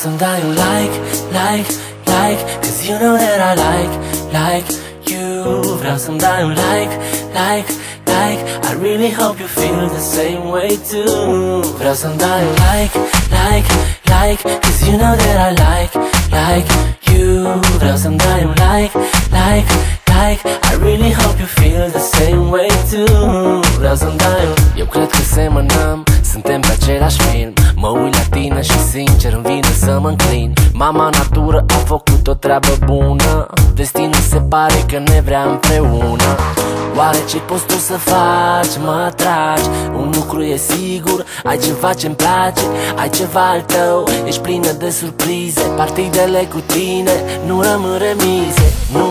să-mi dai un like, like, like, cause you know that I like you. Vreau să-mi dai un like, like, like, I really hope you feel the same way too. Vreau să-mi dai un like, like, like, cause you know that I like you. Vreau să-mi dai un like, like, like, I really hope you feel the same way too. Vreau să-mi dai un... Eu cred că semănăm, suntem pe același film. Mă uit la tine și sincer îmi vine să mă înclin. Mama natură a făcut o treabă bună, destinul se pare că ne vrea împreună. Oare ce poți tu să faci? Mă atragi. Un lucru e sigur, ai ceva ce-mi place, ai ceva al tău. Ești plină de surprize, partidele cu tine nu rămân remise. Nu